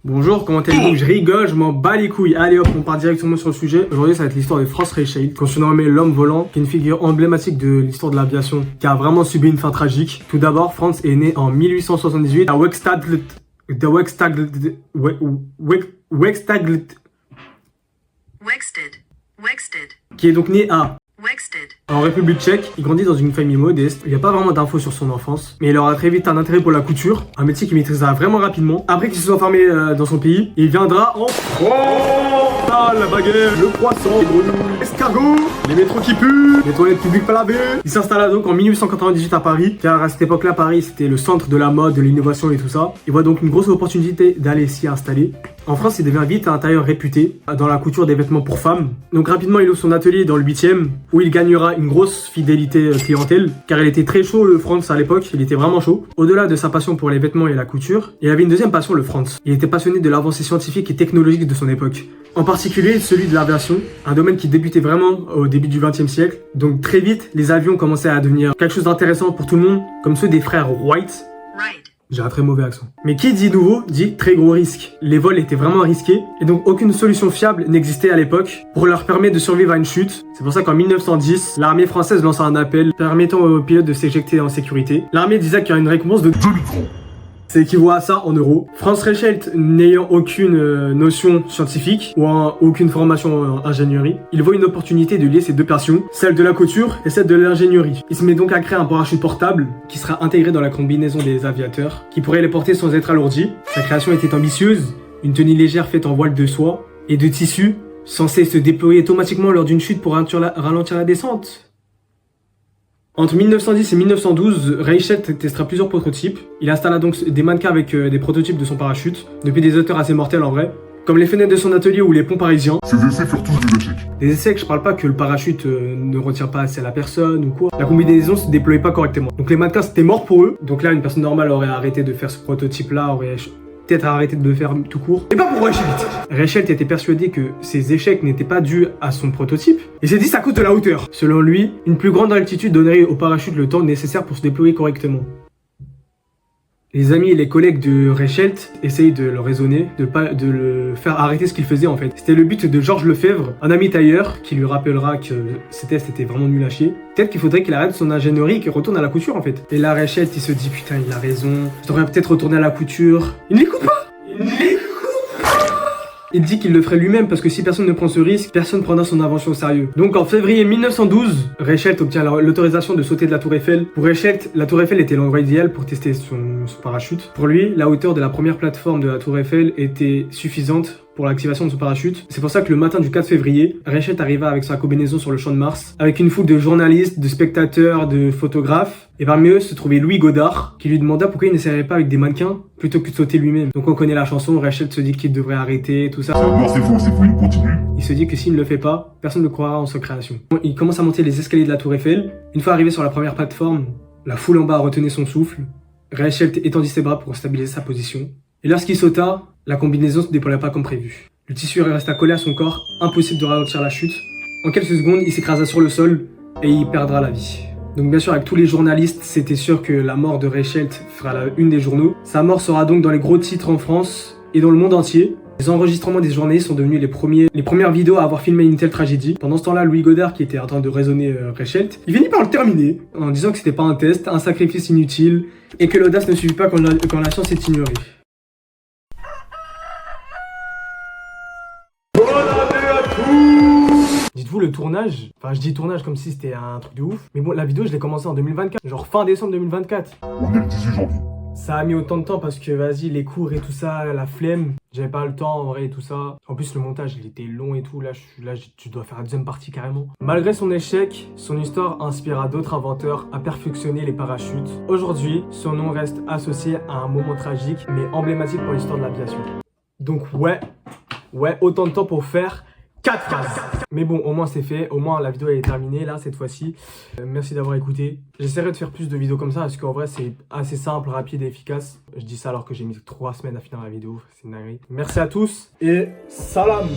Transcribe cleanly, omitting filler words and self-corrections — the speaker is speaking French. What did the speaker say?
Bonjour, comment allez-vous? Je rigole, je m'en bats les couilles. Allez hop, on part directement sur le sujet. Aujourd'hui, ça va être l'histoire de Franz Reichelt, qu'on surnommait l'homme volant, qui est une figure emblématique de l'histoire de l'aviation, qui a vraiment subi une fin tragique. Tout d'abord, Franz est né en 1878 à Wexted, qui est donc né à en République tchèque. Il grandit dans une famille modeste. Il n'y a pas vraiment d'infos sur son enfance, mais il aura très vite un intérêt pour la couture, un métier qu'il maîtrisera vraiment rapidement. Après qu'il se soit formé dans son pays, il viendra en France. La baguette, le croissant, les grenouilles, l'escargot, les métros qui puent, les toilettes publiques pas lavées. Il s'installa donc en 1898 à Paris, car à cette époque-là, Paris c'était le centre de la mode, de l'innovation et tout ça. Il voit donc une grosse opportunité d'aller s'y installer. En France, il devient vite un tailleur réputé dans la couture des vêtements pour femmes. Donc rapidement, il ouvre son atelier dans le 8e, où il gagnera une grosse fidélité clientèle, car il était très chaud, le Franz, à l'époque. Il était vraiment chaud. Au-delà de sa passion pour les vêtements et la couture, il avait une deuxième passion, le Franz. Il était passionné de l'avancée scientifique et technologique de son époque. En particulier celui de l'aviation, un domaine qui débutait vraiment au début du 20e siècle. Donc très vite, les avions commençaient à devenir quelque chose d'intéressant pour tout le monde, comme ceux des frères Wright. J'ai un très mauvais accent. Mais qui dit nouveau, dit très gros risque. Les vols étaient vraiment risqués, et donc aucune solution fiable n'existait à l'époque pour leur permettre de survivre à une chute. C'est pour ça qu'en 1910, l'armée française lança un appel permettant aux pilotes de s'éjecter en sécurité. L'armée disait qu'il y a une récompense de 2000 francs. C'est équivaut à ça en euros. Franz Reichelt, n'ayant aucune notion scientifique ou aucune formation en ingénierie, il voit une opportunité de lier ses deux passions, celle de la couture et celle de l'ingénierie. Il se met donc à créer un parachute portable qui sera intégré dans la combinaison des aviateurs, qui pourrait les porter sans être alourdi. Sa création était ambitieuse, une tenue légère faite en voile de soie et de tissu, censée se déployer automatiquement lors d'une chute pour ralentir la descente. Entre 1910 et 1912, Reichelt testera plusieurs prototypes. Il installa donc des mannequins avec des prototypes de son parachute, depuis des hauteurs assez mortelles en vrai, comme les fenêtres de son atelier ou les ponts parisiens. Ces essais furent tous des échecs. Des essais que je parle pas que le parachute ne retient pas assez la personne ou quoi. La combinaison se déployait pas correctement. Donc les mannequins c'était mort pour eux. Donc là une personne normale aurait arrêté de faire ce prototype là, aurait peut-être arrêté de le faire tout court. Et pas pour Reichelt. Reichelt était persuadé que ces échecs n'étaient pas dus à son prototype. Il s'est dit ça coûte de la hauteur. Selon lui, une plus grande altitude donnerait au parachute le temps nécessaire pour se déployer correctement. Les amis et les collègues de Reichelt essayent de le raisonner, de le faire arrêter ce qu'il faisait en fait. C'était le but de Georges Lefebvre, un ami tailleur, qui lui rappellera que ses tests étaient vraiment nuls à chier. Peut-être qu'il faudrait qu'il arrête son ingénierie et qu'il retourne à la couture en fait. Et là Reichelt il se dit putain il a raison, je devrais peut-être retourner à la couture. Il ne l'écoute pas. Il dit qu'il le ferait lui-même parce que si personne ne prend ce risque, personne prendra son invention au sérieux. Donc en février 1912, Reichelt obtient l'autorisation de sauter de la tour Eiffel. Pour Reichelt, la tour Eiffel était l'endroit idéal pour tester son parachute. Pour lui, la hauteur de la première plateforme de la tour Eiffel était suffisante pour l'activation de son parachute. C'est pour ça que le matin du 4 février, Reichelt arriva avec sa combinaison sur le champ de Mars, avec une foule de journalistes, de spectateurs, de photographes. Et parmi eux se trouvait Louis Godard, qui lui demanda pourquoi il n'essayerait pas avec des mannequins plutôt que de sauter lui-même. Donc on connaît la chanson, Reichelt se dit qu'il devrait arrêter, tout ça. C'est faux, il continue. Il se dit que s'il ne le fait pas, personne ne croira en sa création. Il commence à monter les escaliers de la tour Eiffel. Une fois arrivé sur la première plateforme, la foule en bas retenait son souffle. Reichelt étendit ses bras pour stabiliser sa position. Et lorsqu'il sauta, la combinaison se déploya pas comme prévu. Le tissu resta collé à son corps, impossible de ralentir la chute. En quelques secondes, il s'écrasa sur le sol et il perdra la vie. Donc bien sûr, avec tous les journalistes, c'était sûr que la mort de Reichelt fera la une des journaux. Sa mort sera donc dans les gros titres en France et dans le monde entier. Les enregistrements des journalistes sont devenus les premières vidéos à avoir filmé une telle tragédie. Pendant ce temps-là, Louis Godard, qui était en train de raisonner Reichelt, il finit par le terminer en disant que c'était pas un test, un sacrifice inutile et que l'audace ne suffit pas quand la science est ignorée. Dites-vous le tournage, enfin je dis tournage comme si c'était un truc de ouf, mais bon la vidéo je l'ai commencé en 2024, genre fin décembre 2024. On est le 18 janvier. Ça a mis autant de temps parce que vas-y les cours et tout ça, la flemme, j'avais pas le temps en vrai et tout ça. En plus le montage il était long et tout, là tu dois faire la deuxième partie carrément. Malgré son échec, son histoire inspira d'autres inventeurs à perfectionner les parachutes. Aujourd'hui, son nom reste associé à un moment tragique mais emblématique pour l'histoire de l'aviation. Donc ouais, autant de temps pour faire 4 phrases. Mais bon, au moins c'est fait, au moins la vidéo elle est terminée là cette fois-ci. Merci d'avoir écouté. J'essaierai de faire plus de vidéos comme ça parce qu'en vrai c'est assez simple, rapide et efficace. Je dis ça alors que j'ai mis 3 semaines à finir la vidéo, c'est une dinguerie. Merci à tous et salam.